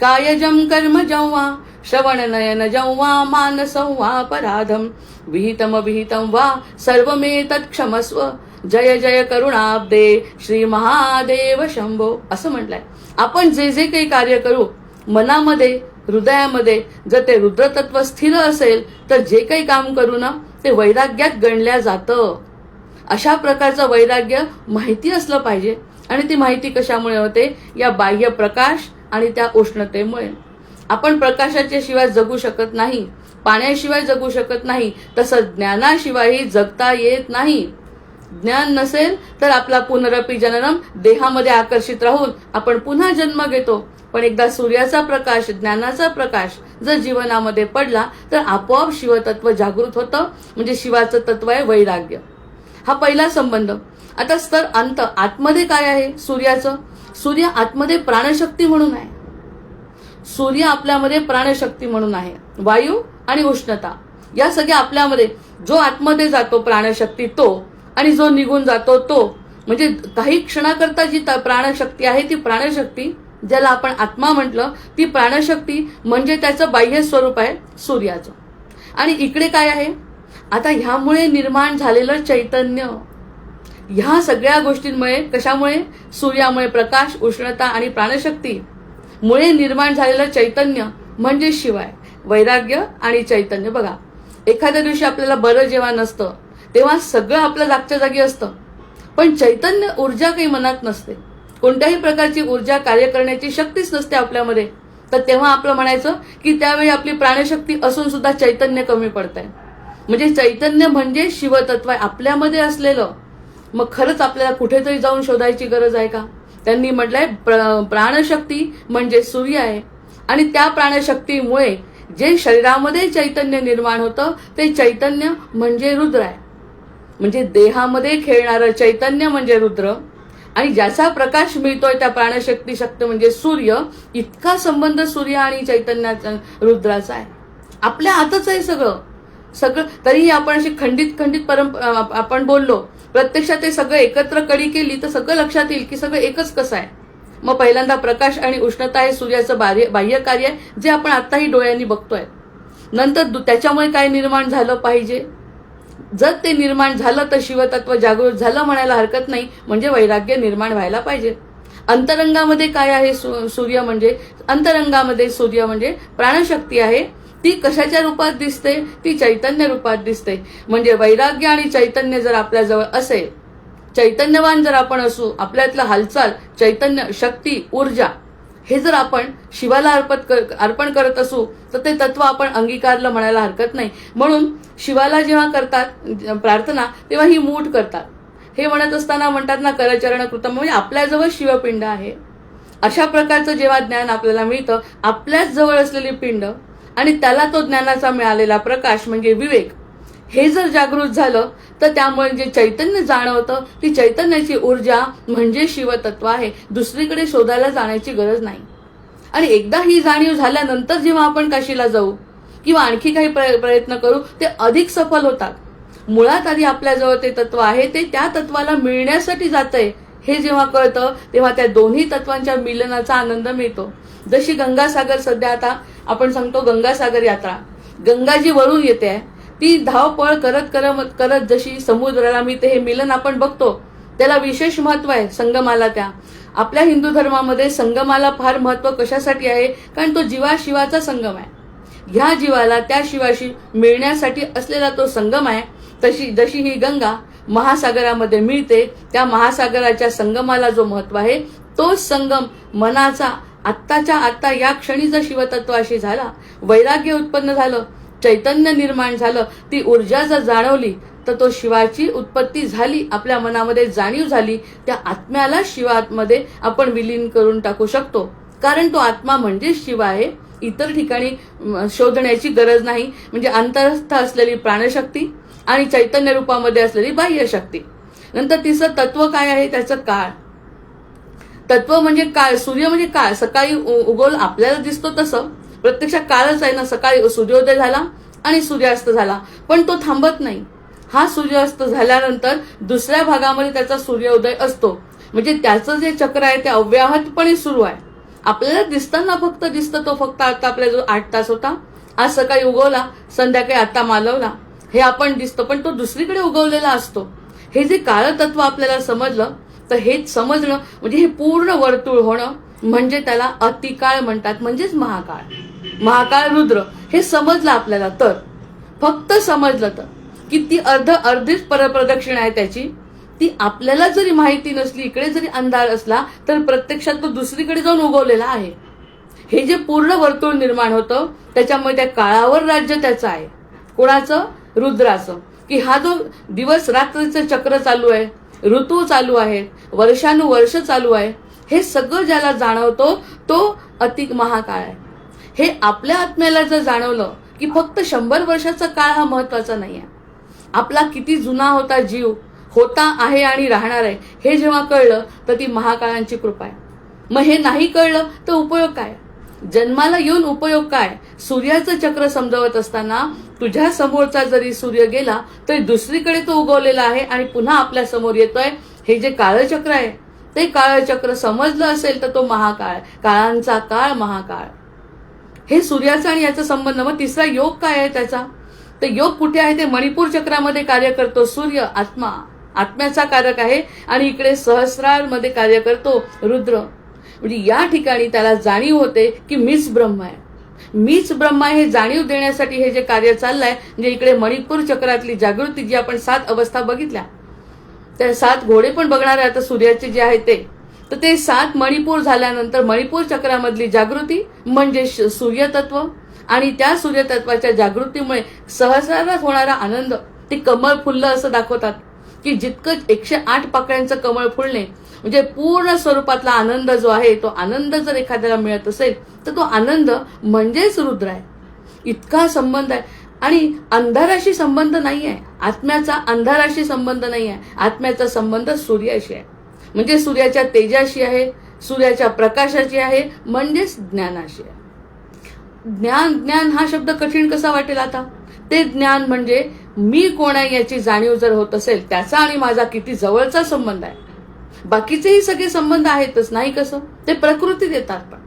कायजम कर्मजं वा श्रवण नयन जंवा मानसंवा पराधम विहितम विहितम वा सर्वमेतत् क्षमस्व जय जय करुणाब्दे श्री महादेव शंभो असं म्हटलंय. आपण जे जे काही कार्य करू मनामध्ये हृदयामध्ये जर ते रुद्रतत्व स्थिर असेल तर जे काही काम करू ना ते वैराग्यात गणल्या जातं. अशा प्रकारचं वैराग्य माहिती असलं पाहिजे. आणि ती माहिती कशामुळे होते? या बाह्य प्रकाश आणि त्या उष्णतेमुळे. आपण प्रकाशाच्या शिवाय जगू शकत नाही, पाण्याशिवाय जगू शकत नाही, तसं ज्ञानाशिवायही जगता येत नाही. ज्ञान नसेल तर आपला पुनरपी जननम देहामध्ये आकर्षित राहून आपण पुन्हा जन्म घेतो. पण एकदा सूर्याचा प्रकाश, ज्ञानाचा प्रकाश जर जीवनामध्ये पडला तर आपोआप शिवतत्व जागृत होतं. म्हणजे शिवाचं तत्व आहे वैराग्य. हा पहिला संबंध. आता स्तर अंत आतमध्ये काय आहे सूर्याचं? सूर्य आतमध्ये प्राणशक्ती म्हणून आहे. सूर्य आपल्यामध्ये प्राणशक्ती म्हणून आहे. वायू आणि उष्णता या सगळ्या आपल्यामध्ये. जो आतमध्ये जातो प्राणशक्ती तो, आणि जो निघून जातो तो. म्हणजे काही क्षणाकरता जी प्राणशक्ती आहे ती प्राणशक्ती ज्याला आपण आत्मा म्हटलं ती प्राणशक्ती म्हणजे त्याचं बाह्य स्वरूप आहे सूर्याचं. आणि इकडे काय आहे? आता ह्यामुळे निर्माण झालेलं चैतन्य. ह्या सगळ्या गोष्टींमुळे, कशामुळे? सूर्यामुळे प्रकाश, उष्णता आणि प्राणशक्ती मुळे निर्माण झालेलं चैतन्य म्हणजे शिवाय वैराग्य आणि चैतन्य. बघा, एखाद्या दिवशी आपल्याला बरं जेव्हा नसतं तेव्हा सगळं आपलं जागच्या जागी असतं, पण चैतन्य ऊर्जा काही मनात नसते. कोणत्याही प्रकारची ऊर्जा कार्य करण्याची शक्तीच नसते आपल्यामध्ये. तर तेव्हा आपलं म्हणायचं की त्यावेळी आपली प्राणशक्ती असून सुद्धा चैतन्य कमी पडतंय. म्हणजे चैतन्य म्हणजे शिवतत्व आहे आपल्यामध्ये असलेलं. मग खरंच आपल्याला कुठेतरी जाऊन शोधायची गरज आहे का? त्यांनी म्हटलंय प्राणशक्ती म्हणजे सूर्य आहे. आणि त्या प्राणशक्तीमुळे जे शरीरामध्ये चैतन्य निर्माण होतं ते चैतन्य म्हणजे रुद्र आहे. म्हणजे देहामध्ये खेळणारं चैतन्य म्हणजे रुद्र. आणि ज्याचा प्रकाश मिळतोय त्या प्राणशक्ती शक्ती म्हणजे सूर्य. इतका संबंध सूर्य आणि चैतन्याचा रुद्राचा आहे. आपल्या आतच आहे सगळं सगळं. तरीही आपण अशी खंडित आपण बोललो, प्रत्यक्षात ते सगळं एकत्र कडी केली तर सगळं लक्षात येईल की सगळं एकच कसं आहे. मग पहिल्यांदा प्रकाश आणि उष्णता हे सूर्याचं बाह्य कार्य आहे जे आपण आताही डोळ्यांनी बघतोय. नंतर त्याच्यामुळे काय निर्माण झालं पाहिजे? जर ते निर्माण झालं तर शिवतत्व जागृत झालं म्हणायला हरकत नाही. म्हणजे वैराग्य निर्माण व्हायला पाहिजे. अंतरंगामध्ये काय आहे? सूर्य म्हणजे अंतरंगामध्ये सूर्य म्हणजे प्राणशक्ती आहे. ती कशाच्या रूपात दिसते? ती चैतन्य रूपात दिसते. म्हणजे वैराग्य आणि चैतन्य जर आपल्याजवळ असेल, चैतन्यवान जर आपण असू, आपल्यातलं हालचाल, चैतन्य, शक्ती, ऊर्जा हे जर आपण शिवाला अर्पण करत असू तर ते तत्व आपण अंगीकारलं म्हणायला हरकत नाही. म्हणून शिवाला जेव्हा करतात प्रार्थना तेव्हा ही मूठ करतात. हे म्हणत असताना म्हणतात ना करचरण कृतम, म्हणजे आपल्याजवळ शिवपिंड आहे. अशा प्रकारचं जेव्हा ज्ञान आपल्याला मिळतं, आपल्याच जवळ असलेली पिंड आणि त्याला तो ज्ञानाचा मिळालेला प्रकाश म्हणजे विवेक हे जर जागृत झालं तर त्यामुळे जे चैतन्य जाणवतं ती चैतन्याची ऊर्जा म्हणजे शिवतत्व आहे. दुसरीकडे शोधायला जाण्याची गरज नाही. आणि एकदा ही जाणीव झाल्यानंतर जेव्हा आपण काशीला जाऊ किंवा आणखी काही प्रयत्न करू ते अधिक सफल होतात. मुळात आधी आपल्याजवळ ते तत्व आहे, ते त्या तत्वाला मिळण्यासाठी जातंय हे जेव्हा कळतं तेव्हा त्या दोन्ही तत्वांच्या मिलनाचा आनंद मिळतो. जशी गंगासागर सध्या आता आपण सांगतो गंगासागर यात्रा, गंगा जी वरून येते आहे ती धावपळ करत जशी समुद्राला मिळते हे मिलन आपण बघतो. त्याला विशेष महत्व आहे संगमाला. त्या आपल्या हिंदू धर्मामध्ये संगमाला फार महत्व कशासाठी आहे? कारण तो जीवाशिवाचा संगम आहे. ह्या जीवाला त्या शिवाशी मिळण्यासाठी असलेला तो संगम आहे. जशी ही गंगा महासागरामध्ये मिळते, त्या महासागराच्या संगमाला जो महत्व आहे तोच संगम मनाचा आत्ताच्या आत्ता या क्षणी जर शिवतत्वाशी झाला, वैराग्य उत्पन्न झालं, चैतन्य निर्माण झालं, ती ऊर्जा जर जाणवली तर तो शिवाची उत्पत्ती झाली, आपल्या मनामध्ये जाणीव झाली. त्या आत्म्याला शिवामध्ये आपण विलीन करून टाकू शकतो. कारण तो आत्मा म्हणजे शिव आहे. इतर ठिकाणी शोधण्याची गरज नाही. म्हणजे अंतरस्थ असलेली प्राणशक्ती आणि चैतन्य रूपामध्ये असलेली बाह्य शक्ती. नंतर तिसरं तत्व काय आहे? त्याचं काळ. तत्व म्हणजे काळ. सूर्य म्हणजे काळ. सकाळी उगवल आपल्याला दिसतो तसं प्रत्यक्षात काळच आहे ना. सकाळी सूर्योदय झाला आणि सूर्यास्त झाला, पण तो थांबत नाही. हा सूर्यास्त झाल्यानंतर दुसऱ्या भागामध्ये त्याचा सूर्योदय असतो. म्हणजे त्याचं जे चक्र आहे ते अव्याहतपणे सुरू आहे. आपल्याला दिसताना फक्त दिसतं तो फक्त आता आपला जो 8 तास होता, आज सकाळी उगवला, संध्याकाळी आता मालवला, हे आपण दिसतो, पण तो दुसरीकडे उगवलेला असतो. हे जे काळ तत्व आपल्याला समजलं, तर हे समजणं म्हणजे हे पूर्ण वर्तुळ होणं म्हणजे त्याला अतिकाळ म्हणतात, म्हणजेच महाकाळ. महाकाळ रुद्र हे समजलं आपल्याला, तर फक्त समजलं तर की ती अर्धीच परप्रदक्षिणा आहे त्याची, ती आपल्याला जरी माहिती नसली, इकडे जरी अंधार असला, तर प्रत्यक्षात तो दुसरीकडे जाऊन उगवलेला आहे. हे जे पूर्ण वर्तुळ निर्माण होतं, त्याच्यामुळे त्या काळावर राज्य त्याचं आहे. कोणाचं? रुद्राचं. की हा जो दिवस रात्रीचं चक्र चालू आहे, ऋतू चालू आहे, वर्षानुवर्ष चालू आहे, हे सगळं ज्याला जाणवतो तो अति महाकाळ आहे. हे आपल्या आत्म्याला जर जाणवलं की फक्त 100 वर्षाचा काळ हा महत्वाचा नाही आहे, आपला किती जुना होता जीव, होता, आहे आणि राहणार आहे, हे जेव्हा कळलं तर ती महाकाळांची कृपा आहे. मग हे नाही कळलं तर उपयोग काय? जन्माला येऊन उपयोग काय? सूर्याचं चक्र समजवत असताना तुझ्या समोरचा जरी सूर्य गेला तरी दुसरीकडे तो उगवलेला आहे आणि पुन्हा आपल्या समोर येतोय. हे जे काळचक्र आहे ते काळचक्र समजलं असेल तर तो महाकाळ, काळांचा काळ महाकाळ. हे सूर्याचा आणि याचा संबंध. मग तिसरा योग काय आहे त्याचा? तर योग कुठे आहे? ते मणिपूर चक्रामध्ये कार्य करतो सूर्य, आत्मा, आत्म्याचा कारक आहे, आणि इकडे सहस्रार मध्ये कार्य करतो रुद्र. म्हणजे या ठिकाणी त्याला जाणीव होते की मीच ब्रह्म आहे, मीच ब्रह्म आहे, हे जाणीव देण्यासाठी हे जे कार्य चाललंय. म्हणजे इकडे मणिपूर चक्रातली जागृती, जी आपण 7 अवस्था बघितल्या, त्या 7 घोडे पण बघणार आहे आता सूर्याचे जे आहे ते. तर ते 7 मणिपूर झाल्यानंतर मणिपूर चक्रामधली जागृती म्हणजे सूर्यतत्व, आणि त्या सूर्यतत्वाच्या जागृतीमुळे सहस्रारात होणारा आनंद ते कमळ फुललं असं दाखवतात. की जितकं 108 पाकळ्यांचं कमळ फुलणे म्हणजे पूर्ण स्वरूपातला आनंद जो आहे, तो आनंद जर एखाद्याला मिळत असेल तर तो आनंद म्हणजेच रुद्र आहे. इतका संबंध आहे. आणि अंधाराशी संबंध नाही आहे आत्म्याचा, अंधाराशी संबंध नाही आहे आत्म्याचा संबंध सूर्याशी आहे. म्हणजे सूर्याच्या तेजाशी आहे, सूर्याच्या प्रकाशाची आहे, म्हणजेच ज्ञानाशी आहे. ज्ञान हा शब्द कठीण कसा वाटेल आता? ते ज्ञान म्हणजे मी कोण आहे याची जाणीव जर होत असेल, त्याचा आणि माझा किती जवळचा संबंध आहे. बाकीचेही सगळे संबंध आहेतच, नाही कसं? ते प्रकृतीत येतात, पण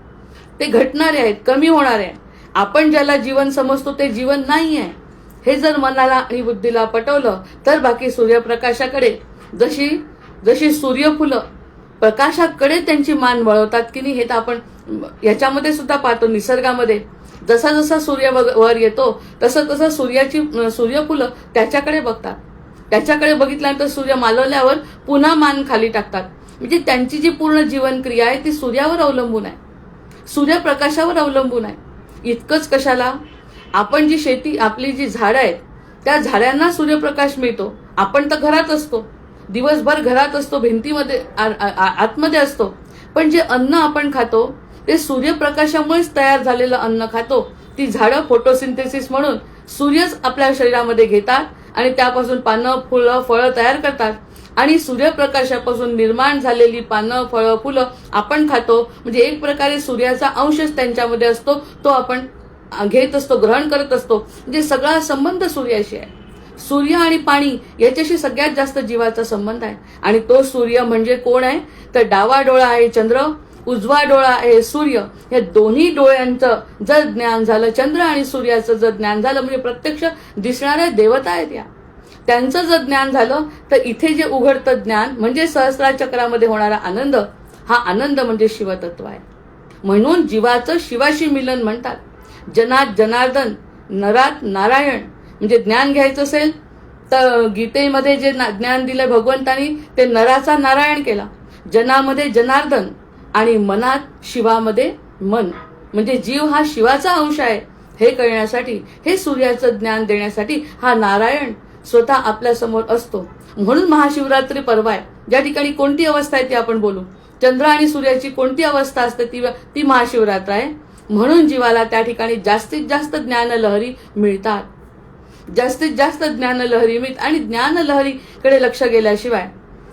ते घटणारे आहेत, कमी होणारे आहेत. आपण ज्याला जीवन समजतो ते जीवन नाही आहे, हे जर मनाला आणि बुद्धीला पटवलं तर बाकी सूर्यप्रकाशाकडे जशी जशी सूर्यफुलं प्रकाशाकडे त्यांची मान वळवतात की नाही, हे तर आपण याच्यामध्ये सुद्धा पाहतो. निसर्गामध्ये जसा जसा सूर्य वर येतो तसं तसं सूर्यफुलं त्याच्याकडे बघतात. त्याच्याकडे बघितल्यानंतर सूर्य मालवल्यावर पुन्हा मान खाली टाकतात. म्हणजे त्यांची जी पूर्ण जीवन क्रिया आहे ती सूर्यावर अवलंबून आहे, सूर्यप्रकाशावर अवलंबून आहे. इतकंच कशाला, आपण जी शेती, आपली जी झाडं आहेत, त्या झाडांना सूर्यप्रकाश मिळतो. आपण तर घरात असतो, दिवसभर घरात असतो, भिंतीमध्ये आतमध्ये असतो, पण जे अन्न आपण खातो ते सूर्यप्रकाशामुळेच तयार झालेलं अन्न खातो. ती झाडं फोटोसिंथेसिस म्हणून सूर्यच आपल्या शरीरामध्ये घेतात आणि त्यापासून पानं, फुलं, फळं तयार करतात. आणि सूर्यप्रकाशापासून निर्माण झालेली पानं, फळं, फुलं आपण खातो. म्हणजे एक प्रकारे सूर्याचा अंशच त्यांच्यामध्ये असतो, तो आपण घेत असतो, ग्रहण करत असतो. म्हणजे सगळा संबंध सूर्याशी आहे. सूर्य आणि पाणी याच्याशी सगळ्यात जास्त जीवाचा संबंध आहे. आणि तो सूर्य म्हणजे कोण आहे? तर डावा डोळा आहे चंद्र, उजवा डोळा आहे सूर्य. या दोन्ही डोळ्यांचं जर ज्ञान झालं, चंद्र आणि सूर्याचं जर ज्ञान झालं, म्हणजे प्रत्यक्ष दिसणाऱ्या देवता आहेत या, त्यांचं जर ज्ञान झालं तर इथे जे उघडतं ज्ञान म्हणजे सहस्रार चक्रामध्ये होणारा आनंद, हा आनंद म्हणजे शिवतत्व आहे. म्हणून जीवाचं शिवाशी मिलन म्हणतात. जनात जनार्दन, नरात नारायण. म्हणजे ज्ञान घ्यायचं असेल तर गीतेमध्ये जे ज्ञान दिलं भगवंतानी ते नराचा नारायण केला, जनामध्ये जनार्दन आणि मनात शिवामध्ये मन. म्हणजे जीव हा शिवाचा अंश आहे हे कळण्यासाठी, हे सूर्याचं ज्ञान देण्यासाठी हा नारायण स्वतः आपल्या समोर असतो. म्हणून महाशिवरात्री पर्व आहे, ज्या ठिकाणी कोणती अवस्था आहे ती आपण बोलू. चंद्र आणि सूर्याची कोणती अवस्था असते ती महाशिवरात्र आहे. म्हणून जीवाला त्या ठिकाणी जास्तीत जास्त ज्ञानलहरी मिळतात, जास्तीत जास्त ज्ञानलहरी मिळतात. आणि ज्ञानलहरीकडे लक्ष गेल्याशिवाय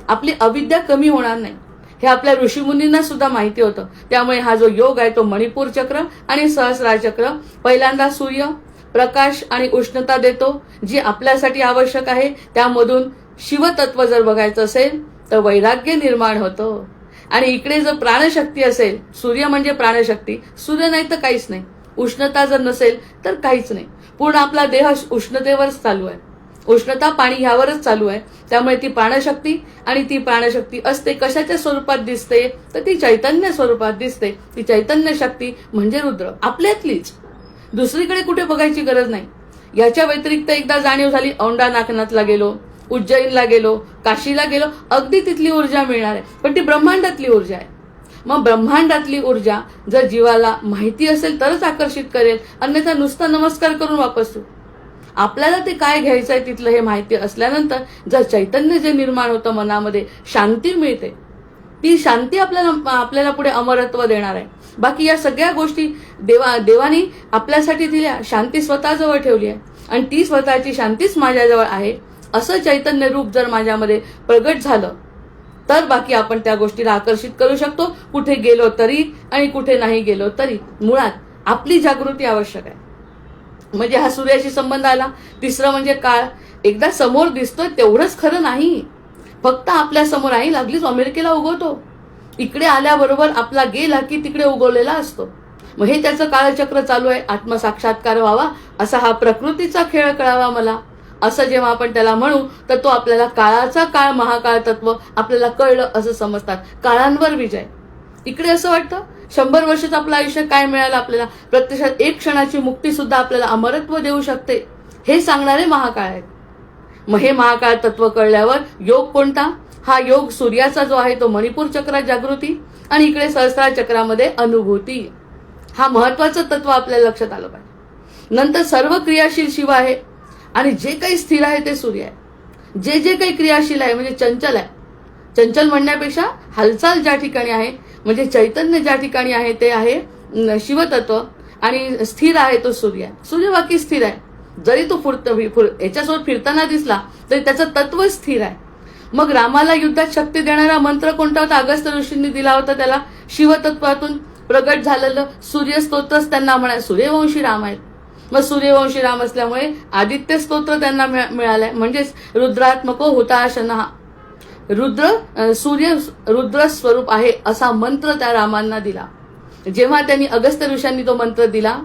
आपली अविद्या कमी होणार नाही, हे आपल्या ऋषीमुनींना सुद्धा माहिती होतं. त्यामुळे हा जो योग आहे तो मणिपूर चक्र आणि सहस्रार चक्र. पहिल्यांदा सूर्य प्रकाश आणि उष्णता देतो, जी आपल्यासाठी आवश्यक आहे. त्यामधून शिवतत्व जर बघायचं असेल तर वैराग्य निर्माण होतं. आणि इकडे जर प्राणशक्ती असेल, सूर्य म्हणजे प्राणशक्ती, सूर्य नाही तर काहीच नाही. उष्णता जर नसेल तर काहीच नाही. पूर्ण आपला देह उष्णतेवरच चालू आहे. उष्णता पाणी ह्यावरच चालू आहे. त्यामुळे ती प्राणशक्ती, आणि ती प्राणशक्ती असते कशाच्या स्वरूपात दिसते, तर ती चैतन्य स्वरूपात दिसते. ती चैतन्य शक्ती म्हणजे रुद्र, आपल्यातलीच, दुसरीकडे कुठे बघायची गरज नाही. याच्या व्यतिरिक्त एकदा जाणीव झाली, औंढा नागनाथला गेलो, उज्जैनला गेलो, काशीला गेलो, अगदी तिथली ऊर्जा मिळणार आहे, पण ती ब्रह्मांडातली ऊर्जा आहे. मग ब्रह्मांडातली ऊर्जा जर जीवाला माहिती असेल तरच आकर्षित करेल, अन्यथा नुसता नमस्कार करून वापस येऊ. आपल्याला ते काय घ्यायचं आहे तिथलं हे माहिती असल्यानंतर जर चैतन्य जे निर्माण होतं मनामध्ये, शांती मिळते. ती शांती आपल्याला पुढे अमरत्व देणार आहे. बाकी या सगळ्या गोष्टी देवानी आपल्यासाठी दिल्या. शांती स्वतःजवळ ठेवली आहे, आणि ती स्वतःची शांतीच माझ्याजवळ आहे असं चैतन्य रूप जर माझ्यामध्ये प्रगट झालं तर बाकी आपण त्या गोष्टीला आकर्षित करू शकतो, कुठे गेलो तरी आणि कुठे नाही गेलो तरी. मुळात आपली जागृती आवश्यक आहे. म्हणजे हा सूर्याशी संबंध आला. तिसरं म्हणजे काळ. एकदा समोर दिसतोय तेवढंच खरं नाही, फक्त आपल्या समोर आहे. लागलीच अमेरिकेला उगवतो, इकडे आल्याबरोबर आपला गेला की तिकडे उगवलेला असतो. मग हे त्याचं काळचक्र चालू आहे. आत्मसाक्षात्कार व्हावा, असा हा प्रकृतीचा खेळ कळावा मला, असं जेव्हा आपण त्याला म्हणू तर तो आपल्याला काळाचा काळ, महाकाळ तत्व आपल्याला कळलं असं समजतात. काळांवर विजय. इकडे असं वाटतं 100 वर्षाचं आपलं आयुष्य काय मिळालं आपल्याला, प्रत्यक्षात 1 क्षणाची मुक्ती सुद्धा आपल्याला अमरत्व देऊ शकते, हे सांगणारे महाकाळ आहेत. मग हे महाकाळ तत्व कळल्यावर योग कोणता? हा योग सूर्याचा जो आहे तो मणिपूर चक्रात जागृती, आणि इकडे सहस्रार चक्रामध्ये अनुभूती. हा महत्वाचं तत्व आपल्याला लक्षात आलं पाहिजे. नंतर सर्व क्रियाशील शिव आहे, आणि जे काही स्थिर आहे ते सूर्य आहे. जे काही क्रियाशील आहे म्हणजे चंचल आहे. चंचल म्हणण्यापेक्षा हालचाल ज्या ठिकाणी आहे, म्हणजे चैतन्य ज्या ठिकाणी आहे ते आहे शिवतत्व, आणि स्थिर आहे तो सूर्य आहे. सूर्य बाकी स्थिर आहे. जरी तो याच्यासोबत फिरताना दिसला तरी त्याचं तत्व स्थिर आहे. मग रामाला युद्धात शक्ती देणारा मंत्र कोणता होता? अगस्त्य ऋषींनी दिला होता. त्याला शिवतत्वातून प्रगट झालेलं सूर्य स्तोत्रच त्यांना म्हणा. सूर्यवंशी राम आहेत. मग सूर्यवंशी राम असल्यामुळे आदित्य स्तोत्र त्यांना मिळालंय. म्हणजेच रुद्रात्मको हुताशनः, सूर्य रुद्र स्वरूप आहे असा मंत्र त्या रामांना दिला. जेव्हा त्यांनी अगस्त्य ऋषींनी तो मंत्र दिला,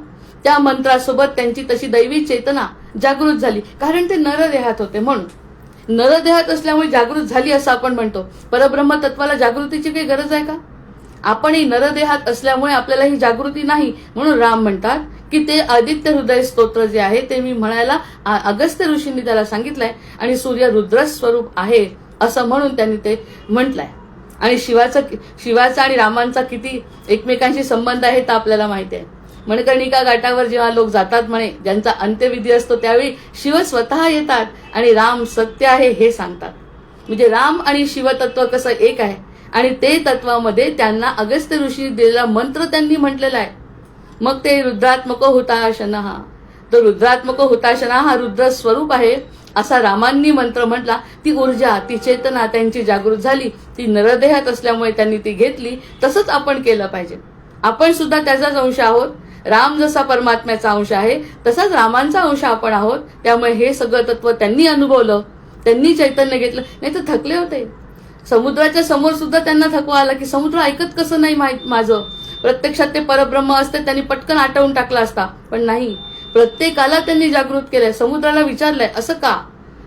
त्या मंत्रासोबत त्यांची तशी दैवी चेतना जागृत झाली. कारण ते नरदेहात होते, म्हणून नरदेहात असल्यामुळे जागृत झाली असं आपण म्हणतो. परब्रह्म तत्वाला जागृतीची काही गरज आहे का? आपणही नरदेहात असल्यामुळे आपल्याला ही जागृती नाही, म्हणून राम म्हणतात की ते आदित्य हृदय स्तोत्र जे आहे ते मी म्हणायला अगस्त्य ऋषींनी त्याला सांगितलंय, आणि सूर्य रुद्र स्वरूप आहे असं म्हणून त्यांनी ते म्हटलंय. आणि शिवाचा आणि रामांचा किती एकमेकांशी संबंध आहे तर आपल्याला माहिती आहे. मणिकर्णिका घाटावर जेव्हा लोक जातात म्हणे, ज्यांचा अंत्यविधी असतो, त्यावेळी शिव स्वतः येतात आणि राम सत्य आहे हे सांगतात. म्हणजे राम आणि शिवतत्व कसं एक आहे, आणि ते तत्वामध्ये त्यांना अगस्त्य ऋषी दिलेला मंत्र त्यांनी म्हटलेला आहे. मग ते रुद्रात्मको हुताशनः, तो रुद्रात्मको हुताशनः हा रुद्र स्वरूप आहे असा रामांनी मंत्र म्हटला. ती ऊर्जा, ती चेतना त्यांची जागृत झाली. ती नरदेहात असल्यामुळे त्यांनी ती घेतली. तसंच आपण केलं पाहिजे. आपण सुद्धा त्याचाच अंश आहोत. राम जसा परमात्म्याचा अंश आहे तसाच रामांचा अंश आपण आहोत. त्यामुळे हे सगळं तत्व त्यांनी अनुभवलं, त्यांनी चैतन्य घेतलं. नाही तर थकले होते. समुद्राच्या समोर सुद्धा त्यांना थकवा आला की समुद्र ऐकत कसं नाही माझं. प्रत्यक्षात ते परब्रह्म असते, त्यांनी पटकन आटवून टाकला असता, पण नाही. प्रत्येकाला त्यांनी जागृत केलंय. समुद्राला विचारलंय असं का?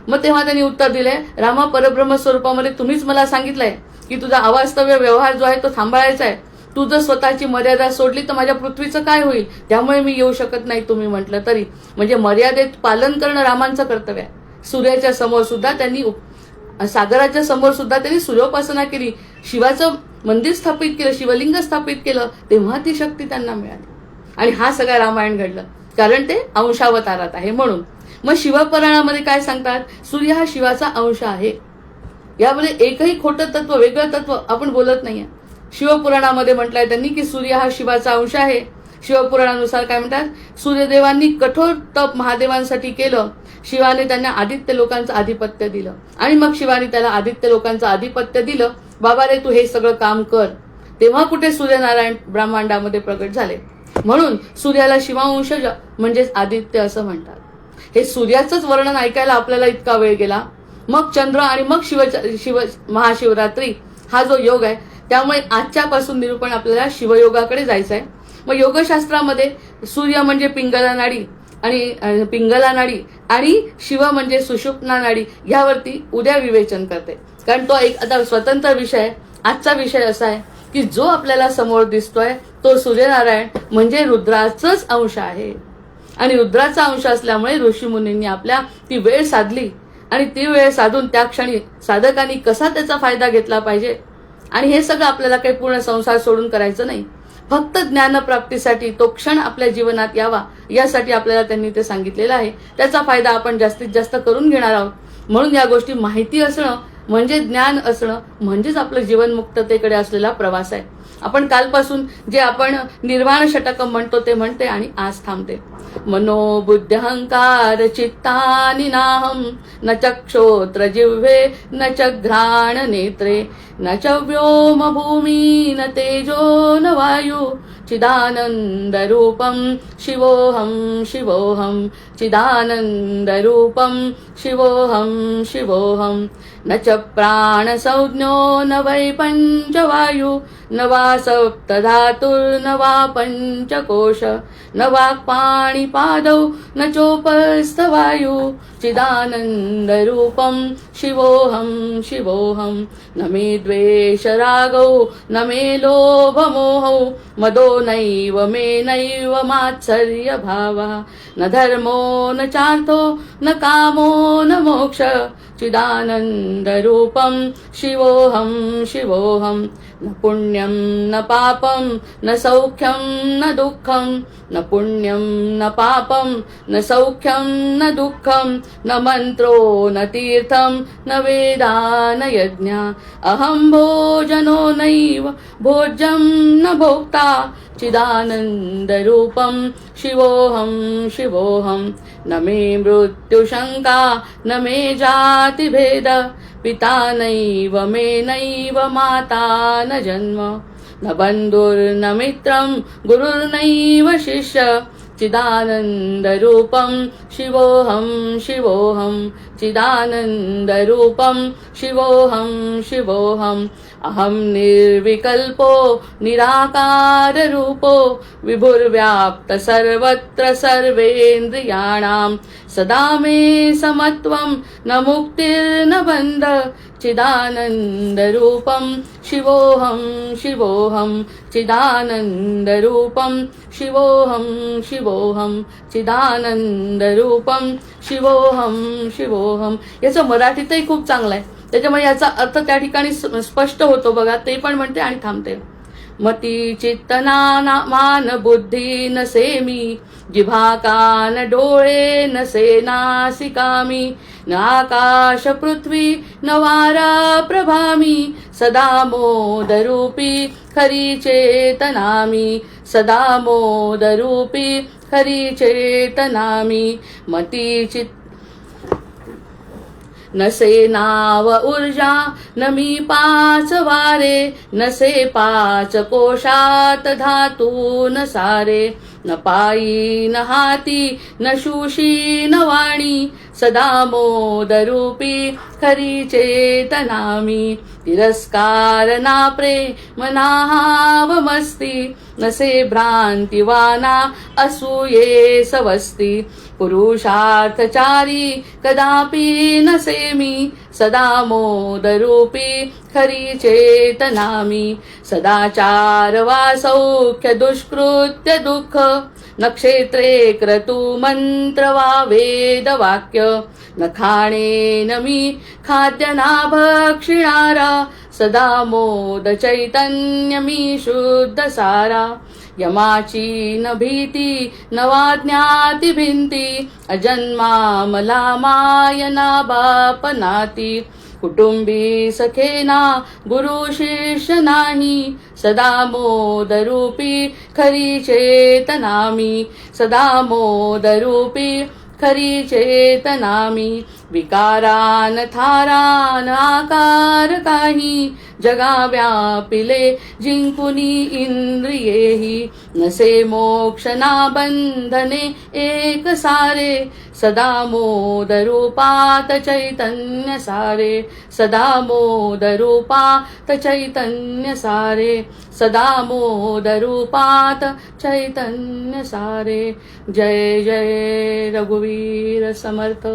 मग तेव्हा त्यांनी उत्तर दिलंय, रामा परब्रह्म स्वरूपामध्ये तुम्हीच मला सांगितलंय की तुझा अवास्तव्य व्यवहार जो आहे तो थांबवायचा आहे. तू जर स्वतःची मर्यादा सोडली तर माझ्या पृथ्वीचं काय होईल? त्यामुळे मी येऊ शकत नाही तुम्ही म्हटलं तरी. म्हणजे मर्यादेत पालन करणं रामांचं कर्तव्य आहे. सूर्याच्या समोर सुद्धा त्यांनी, सागराच्या समोर सुद्धा त्यांनी सूर्योपासना केली. शिवाचं मंदिर स्थापित केलं, शिवलिंग स्थापित केलं, तेव्हा ती शक्ती त्यांना मिळाली. आणि हा सगळा रामायण घडलं कारण ते अंशावतारात आहे म्हणून. मग शिवपुराणामध्ये काय सांगतात? सूर्य हा शिवाचा अंश आहे. यामध्ये एकही खोटं तत्व, वेगळं तत्व आपण बोलत नाहीये. शिवपुराणामध्ये म्हटलंय त्यांनी की सूर्य हा शिवाचा अंश आहे. शिवपुराणानुसार काय म्हणतात? सूर्यदेवांनी कठोर तप महादेवांसाठी केलं. शिवाने त्यांना आदित्य लोकांचं आधिपत्य दिलं, आणि मग शिवाने त्याला आदित्य लोकांचं आधिपत्य दिलं. बाबा रे, तू हे सगळं काम कर. तेव्हा कुठे सूर्यनारायण ब्रह्मांडामध्ये प्रगट झाले. म्हणून सूर्याला शिवांशज म्हणजेच आदित्य असं म्हणतात. हे सूर्याचंच वर्णन ऐकायला आपल्याला इतका वेळ गेला. मग चंद्र आणि मग शिव महाशिवरात्री हा जो योग आहे, त्यामुळे आजच्यापासून निरूपण आपल्याला शिवयोगाकडे जायचं आहे. मग योगशास्त्रामध्ये सूर्य म्हणजे पिंगला नाडी आणि शिव म्हणजे सुषुप्ना नाडी यावरती उद्या विवेचन करते. कारण तो एक आता स्वतंत्र विषय आहे. आजचा विषय असा आहे की जो आपल्याला समोर दिसतोय तो सूर्यनारायण म्हणजे रुद्राचाच अंश आहे. आणि रुद्राचा अंश असल्यामुळे ऋषीमुनींनी आपल्या ती वेळ साधली आणि ती वेळ साधून त्या क्षणी साधकांनी कसा त्याचा फायदा घेतला पाहिजे. आणि हे सगळं आपल्याला काही पूर्ण संसार सोडून करायचं नाही. फक्त ज्ञानप्राप्तीसाठी तो क्षण आपल्या जीवनात यावा यासाठी आपल्याला त्यांनी ते सांगितलेलं आहे. त्याचा फायदा आपण जास्तीत जास्त करून घेणार आहोत. म्हणून या गोष्टी माहिती असणं म्हणजे ज्ञान असणं म्हणजेच आपलं जीवन मुक्ततेकडे असलेला प्रवास आहे. आपण कालपासून जे आपण निर्वाण षटकम म्हणतो ते म्हणते आणि आज थांबते. मनोबुद्ध्यहंकार चित्तानि नाहं न चक्षोत्र जिह्वे न च घ्राण नेत्रे न च व्योम भूमी न तेजो न वायु चिदानंद रूपम शिवोहम शिवोहम चिदानंदरूपम शिवोहम शिवोहम न च प्राणसंज्ञो न वै पंचवायु न वा सप्तधातुर्न वा पंचकोश न वाक्पाणिपादौ न चोपस्थवायु चिदानंदरूपम शिवोहम शिवोहम न मे द्वेषरागौ न मे लोभमोहौ मदो नैव मे नैव मात्सर्य भावः न धर्मो न चार्थो न कामो न मोक्ष चिदानंदरूपम शिवोहम शिवोहम न पुण्यं न पापं न सौख्यं न दुःखं न पुण्यं न पापं न सौख्यं न दुःखं न मंत्रो न तीर्थं न वेदा न यज्ञा अहं भोजनो नैव भोज्यं न भोक्ता चिदानंदरूपम शिवोहम शिवोहम न मे मृत्युशंका न मे जातिभेद पिता नैव मे नैव माता न जन्म न बंधुर्न मित्रं गुरुर्नैव शिष्य चिदानंदरूपम शिवोहम शिवोहम चिदानंदरूपम शिवोहम शिवोहम अहं निर्विकल्पो निराकार रूपो विभुर्व्याप्त सर्वत्र सर्वेन्द्रियाणां सदा मे समत्वं न मुक्तिर्न बन्ध चिदानंदरूपम शिवोहम शिवोहम चिदानंदरूपम शिवोहम शिवोहम चिदानंदरूपम शिवोहम शिवोहम. याचं मराठीतही खूप चांगलं आहे. त्याच्यामुळे याचा अर्थ त्या ठिकाणी स्पष्ट होतो बघा. ते पण म्हणते आणि थांबते. मती चित्तना मान बुद्धी नसे मी जिव्हा कान डोळे नसे नासिकामी न आकाश पृथ्वी न वारा प्रभामी सदा मोदरूपी खरी चेतनामी सदा मोदरूपी खरी चेतनामी. मती चित्त नसे नाव ऊर्जा न मी पाच वारे नसे पाच कोशात धातू न सारे न पायी न हाती न शूशी न वाणी सदा मोदरूपी खरी चेतनामी. तिरस्कार ना प्रेम नाहाव मस्ती नसे भ्रांतिवाना असूये सवस्ती पुरुषार्थचारी कदापि नसे मी सदा मोदरूपी खरी चेतनामी. सदाचार वा सौख्य दुष्कृत्य दुःख नक्षत्रे क्रतु मंत्र वा वेद वाक्य न खाणे न मी खाद्य ना भक्षिणारा सदा मोद चैतन्य मी शुद्ध सारा. यमाची न भीती न वा ज्ञाती भिंती अजन्मा मला मायना बाप नाती कुटुंबी सखेना गुरु शिष्य नाही सदा मोदरूपी खरी चेतनामी सदा मोदरूपी खरी चेतनामी. विकारान थारान आकार काही जगा व्यापिले जिंकुनी इंद्रियेही नसे मोक्ष ना बंधने एक सारे सदा मोदरूपात चैतन्य सारे सदा मोदरूपात चैतन्य सारे सदा मोदरूपात चैतन्य सारे जय जय रघुवीर समर्थ।